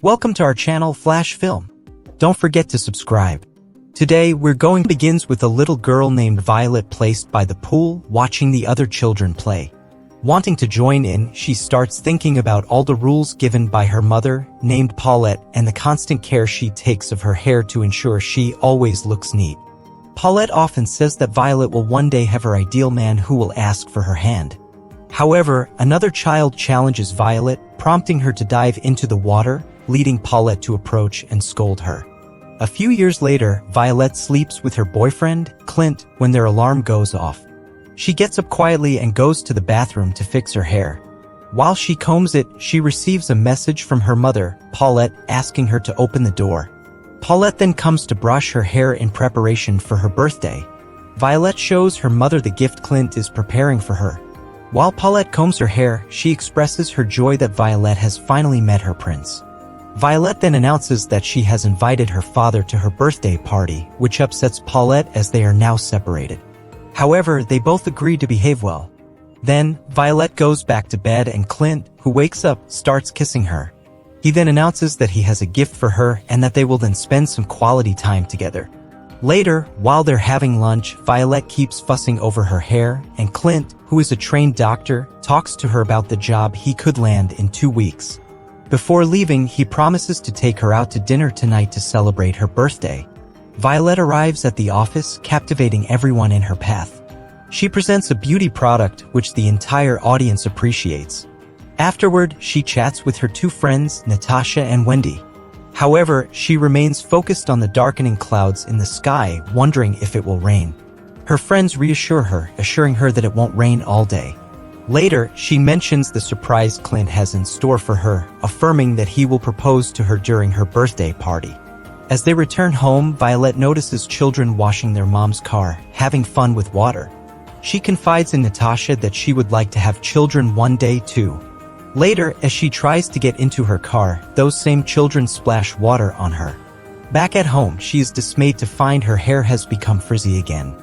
Welcome to our channel Flash Film. Don't forget to subscribe. Today begins with a little girl named Violet placed by the pool watching the other children play. Wanting to join in, she starts thinking about all the rules given by her mother, named Paulette, and the constant care she takes of her hair to ensure she always looks neat. Paulette often says that Violet will one day have her ideal man who will ask for her hand. However, another child challenges Violet, prompting her to dive into the water, leading Paulette to approach and scold her. A few years later, Violet sleeps with her boyfriend, Clint, when their alarm goes off. She gets up quietly and goes to the bathroom to fix her hair. While she combs it, she receives a message from her mother, Paulette, asking her to open the door. Paulette then comes to brush her hair in preparation for her birthday. Violet shows her mother the gift Clint is preparing for her. While Paulette combs her hair, she expresses her joy that Violet has finally met her prince. Violet then announces that she has invited her father to her birthday party, which upsets Paulette as they are now separated. However, they both agree to behave well. Then, Violet goes back to bed and Clint, who wakes up, starts kissing her. He then announces that he has a gift for her and that they will then spend some quality time together. Later, while they're having lunch, Violet keeps fussing over her hair, and Clint, who is a trained doctor, talks to her about the job he could land in 2 weeks. Before leaving, he promises to take her out to dinner tonight to celebrate her birthday. Violet arrives at the office, captivating everyone in her path. She presents a beauty product, which the entire audience appreciates. Afterward, she chats with her two friends, Natasha and Wendy. However, she remains focused on the darkening clouds in the sky, wondering if it will rain. Her friends reassure her, assuring her that it won't rain all day. Later, she mentions the surprise Clint has in store for her, affirming that he will propose to her during her birthday party. As they return home, Violet notices children washing their mom's car, having fun with water. She confides in Natasha that she would like to have children one day too. Later, as she tries to get into her car, those same children splash water on her. Back at home, she is dismayed to find her hair has become frizzy again.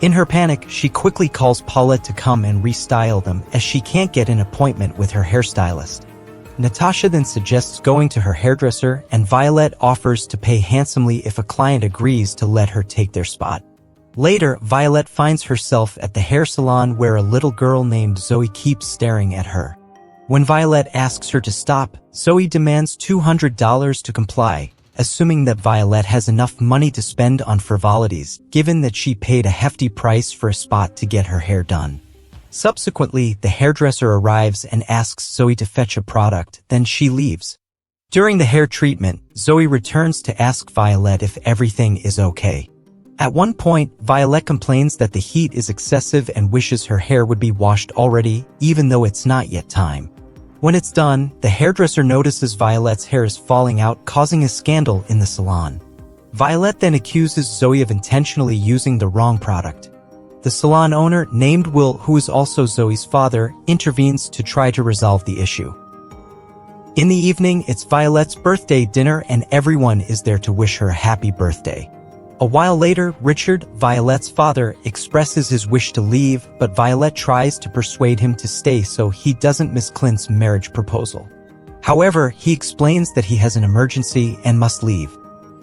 In her panic, she quickly calls Paulette to come and restyle them as she can't get an appointment with her hairstylist. Natasha then suggests going to her hairdresser, and Violet offers to pay handsomely if a client agrees to let her take their spot. Later, Violet finds herself at the hair salon where a little girl named Zoe keeps staring at her. When Violet asks her to stop, Zoe demands $200 to comply, assuming that Violet has enough money to spend on frivolities, given that she paid a hefty price for a spot to get her hair done. Subsequently, the hairdresser arrives and asks Zoe to fetch a product, then she leaves. During the hair treatment, Zoe returns to ask Violet if everything is okay. At one point, Violet complains that the heat is excessive and wishes her hair would be washed already, even though it's not yet time. When it's done, the hairdresser notices Violet's hair is falling out, causing a scandal in the salon. Violet then accuses Zoe of intentionally using the wrong product. The salon owner, named Will, who is also Zoe's father, intervenes to try to resolve the issue. In the evening, it's Violet's birthday dinner and everyone is there to wish her a happy birthday. A while later, Richard, Violet's father, expresses his wish to leave, but Violet tries to persuade him to stay so he doesn't miss Clint's marriage proposal. However, he explains that he has an emergency and must leave.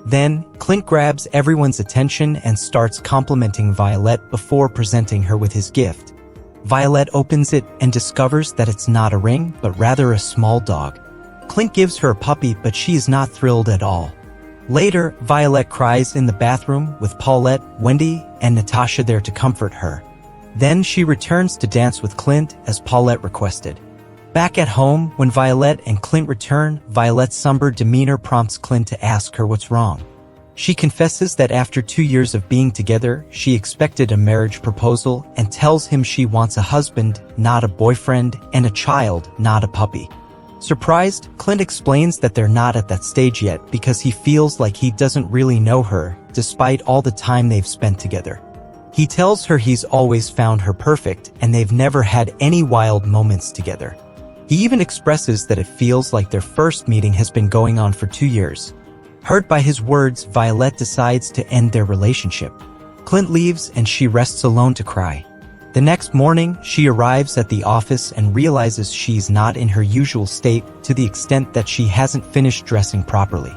Then, Clint grabs everyone's attention and starts complimenting Violet before presenting her with his gift. Violet opens it and discovers that it's not a ring, but rather a small dog. Clint gives her a puppy, but she is not thrilled at all. Later, Violet cries in the bathroom with Paulette, Wendy, and Natasha there to comfort her. Then she returns to dance with Clint as Paulette requested. Back at home, when Violet and Clint return, Violet's somber demeanor prompts Clint to ask her what's wrong. She confesses that after 2 years of being together, she expected a marriage proposal and tells him she wants a husband, not a boyfriend, and a child, not a puppy. Surprised, Clint explains that they're not at that stage yet because he feels like he doesn't really know her, despite all the time they've spent together. He tells her he's always found her perfect and they've never had any wild moments together. He even expresses that it feels like their first meeting has been going on for 2 years. Hurt by his words, Violet decides to end their relationship. Clint leaves and she rests alone to cry. The next morning, she arrives at the office and realizes she's not in her usual state to the extent that she hasn't finished dressing properly.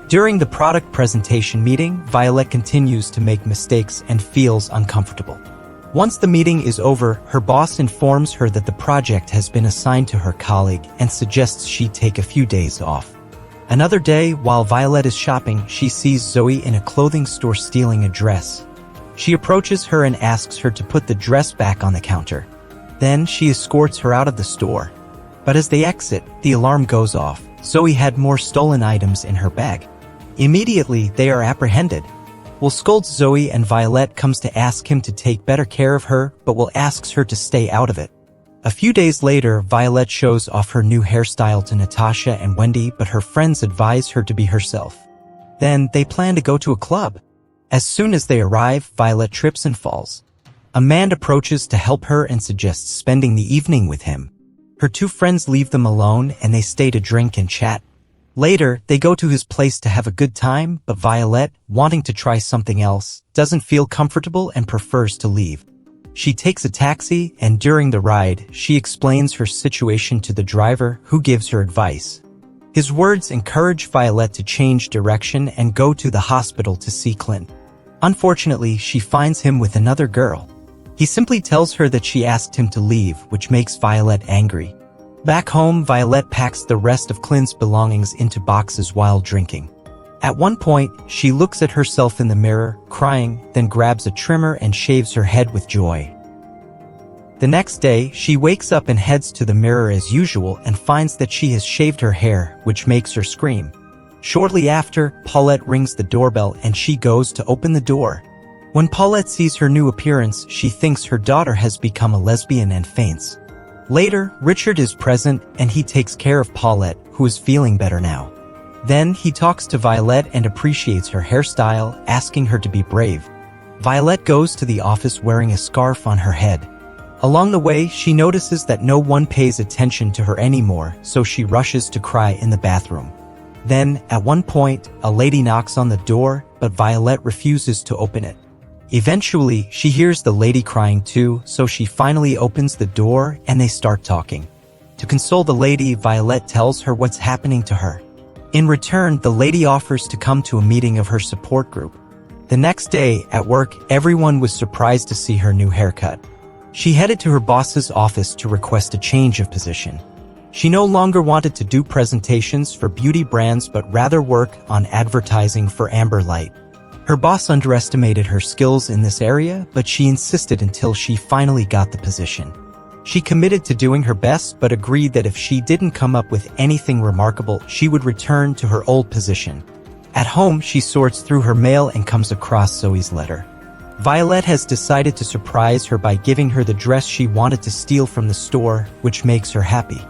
During the product presentation meeting, Violet continues to make mistakes and feels uncomfortable. Once the meeting is over, her boss informs her that the project has been assigned to her colleague and suggests she take a few days off. Another day, while Violet is shopping, she sees Zoe in a clothing store stealing a dress. She approaches her and asks her to put the dress back on the counter. Then she escorts her out of the store. But as they exit, the alarm goes off. Zoe had more stolen items in her bag. Immediately, they are apprehended. Will scolds Zoe and Violet comes to ask him to take better care of her, but Will asks her to stay out of it. A few days later, Violet shows off her new hairstyle to Natasha and Wendy, but her friends advise her to be herself. Then, they plan to go to a club. As soon as they arrive, Violet trips and falls. A man approaches to help her and suggests spending the evening with him. Her two friends leave them alone and they stay to drink and chat. Later, they go to his place to have a good time, but Violet, wanting to try something else, doesn't feel comfortable and prefers to leave. She takes a taxi, and during the ride, she explains her situation to the driver, who gives her advice. His words encourage Violet to change direction and go to the hospital to see Clint. Unfortunately, she finds him with another girl. He simply tells her that she asked him to leave, which makes Violet angry. Back home, Violet packs the rest of Clint's belongings into boxes while drinking. At one point, she looks at herself in the mirror, crying, then grabs a trimmer and shaves her head with joy. The next day, she wakes up and heads to the mirror as usual and finds that she has shaved her hair, which makes her scream. Shortly after, Paulette rings the doorbell and she goes to open the door. When Paulette sees her new appearance, she thinks her daughter has become a lesbian and faints. Later, Richard is present and he takes care of Paulette, who is feeling better now. Then, he talks to Violet and appreciates her hairstyle, asking her to be brave. Violet goes to the office wearing a scarf on her head. Along the way, she notices that no one pays attention to her anymore, so she rushes to cry in the bathroom. Then, at one point, a lady knocks on the door, but Violet refuses to open it. Eventually, she hears the lady crying too, so she finally opens the door and they start talking. To console the lady, Violet tells her what's happening to her. In return, the lady offers to come to a meeting of her support group. The next day, at work, everyone was surprised to see her new haircut. She headed to her boss's office to request a change of position. She no longer wanted to do presentations for beauty brands but rather work on advertising for Amber Light. Her boss underestimated her skills in this area, but she insisted until she finally got the position. She committed to doing her best but agreed that if she didn't come up with anything remarkable, she would return to her old position. At home, she sorts through her mail and comes across Zoe's letter. Violet has decided to surprise her by giving her the dress she wanted to steal from the store, which makes her happy.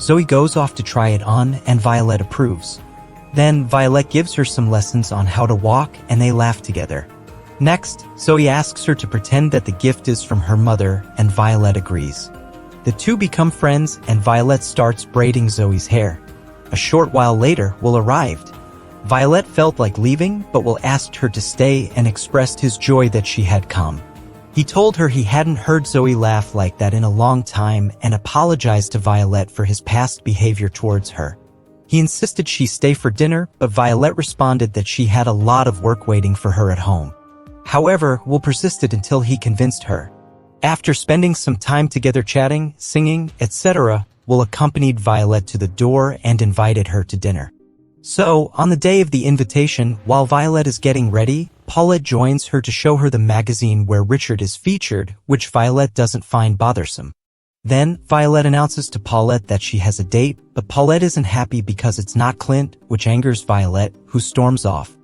Zoe goes off to try it on, and Violet approves. Then, Violet gives her some lessons on how to walk, and they laugh together. Next, Zoe asks her to pretend that the gift is from her mother, and Violet agrees. The two become friends, and Violet starts braiding Zoe's hair. A short while later, Will arrived. Violet felt like leaving, but Will asked her to stay and expressed his joy that she had come. He told her he hadn't heard Zoe laugh like that in a long time and apologized to Violet for his past behavior towards her. He insisted she stay for dinner, but Violet responded that she had a lot of work waiting for her at home. However, Will persisted until he convinced her. After spending some time together chatting, singing, etc., Will accompanied Violet to the door and invited her to dinner. So, on the day of the invitation, while Violet is getting ready, Paulette joins her to show her the magazine where Richard is featured, which Violet doesn't find bothersome. Then, Violet announces to Paulette that she has a date, but Paulette isn't happy because it's not Clint, which angers Violet, who storms off.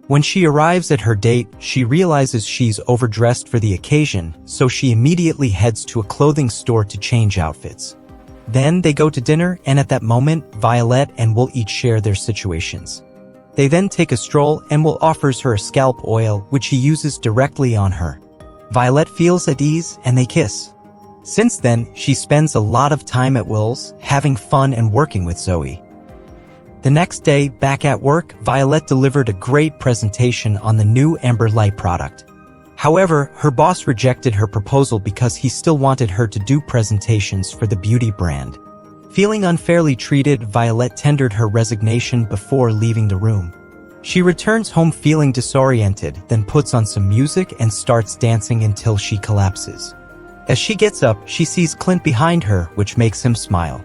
When she arrives at her date, she realizes she's overdressed for the occasion, so she immediately heads to a clothing store to change outfits. Then they go to dinner, and at that moment, Violet and Will each share their situations. They then take a stroll, and Will offers her a scalp oil, which he uses directly on her. Violet feels at ease, and they kiss. Since then, she spends a lot of time at Will's, having fun and working with Zoe. The next day, back at work, Violet delivered a great presentation on the new Amber Light product. However, her boss rejected her proposal because he still wanted her to do presentations for the beauty brand. Feeling unfairly treated, Violet tendered her resignation before leaving the room. She returns home feeling disoriented, then puts on some music and starts dancing until she collapses. As she gets up, she sees Clint behind her, which makes him smile.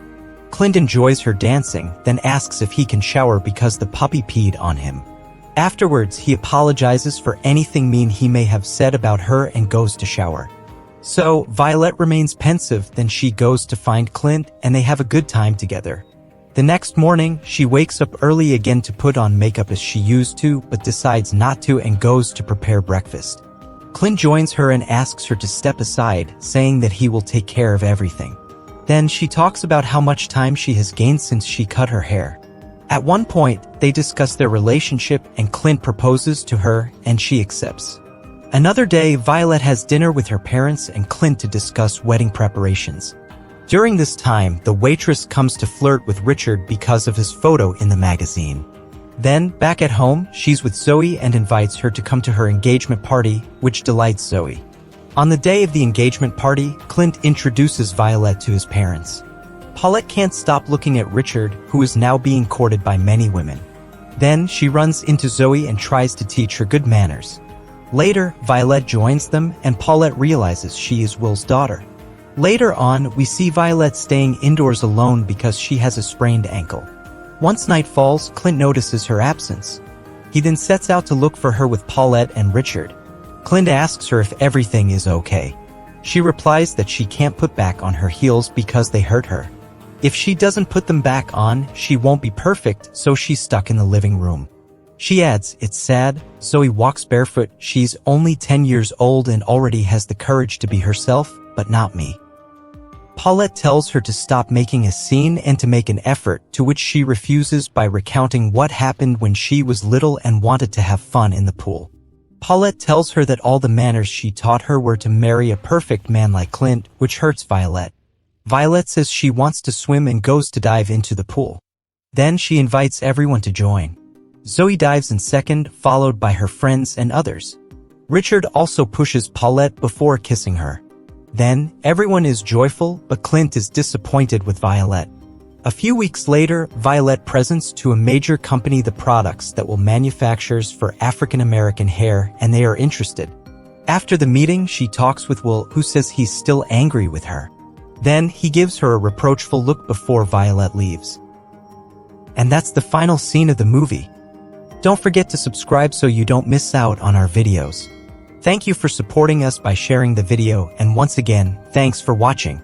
Clint enjoys her dancing, then asks if he can shower because the puppy peed on him. Afterwards, he apologizes for anything mean he may have said about her and goes to shower. So, Violet remains pensive, then she goes to find Clint and they have a good time together. The next morning, she wakes up early again to put on makeup as she used to, but decides not to and goes to prepare breakfast. Clint joins her and asks her to step aside, saying that he will take care of everything. Then she talks about how much time she has gained since she cut her hair. At one point, they discuss their relationship and Clint proposes to her and she accepts. Another day, Violet has dinner with her parents and Clint to discuss wedding preparations. During this time, the waitress comes to flirt with Richard because of his photo in the magazine. Then, back at home, she's with Zoe and invites her to come to her engagement party, which delights Zoe. On the day of the engagement party, Clint introduces Violet to his parents. Paulette can't stop looking at Richard, who is now being courted by many women. Then, she runs into Zoe and tries to teach her good manners. Later, Violet joins them and Paulette realizes she is Will's daughter. Later on, we see Violet staying indoors alone because she has a sprained ankle. Once night falls, Clint notices her absence. He then sets out to look for her with Paulette and Richard. Clint asks her if everything is okay. She replies that she can't put back on her heels because they hurt her. If she doesn't put them back on, she won't be perfect, so she's stuck in the living room. She adds, "It's sad." Zoe walks barefoot. She's only 10 years old and already has the courage to be herself, but not me. Paulette tells her to stop making a scene and to make an effort, to which she refuses by recounting what happened when she was little and wanted to have fun in the pool. Paulette tells her that all the manners she taught her were to marry a perfect man like Clint, which hurts Violet. Violet says she wants to swim and goes to dive into the pool. Then she invites everyone to join. Zoe dives in second, followed by her friends and others. Richard also pushes Paulette before kissing her. Then, everyone is joyful, but Clint is disappointed with Violet. A few weeks later, Violet presents to a major company the products that will manufactures for African American hair, and they are interested. After the meeting, she talks with Will, who says he's still angry with her. Then, he gives her a reproachful look before Violet leaves. And that's the final scene of the movie. Don't forget to subscribe so you don't miss out on our videos. Thank you for supporting us by sharing the video, and once again, thanks for watching.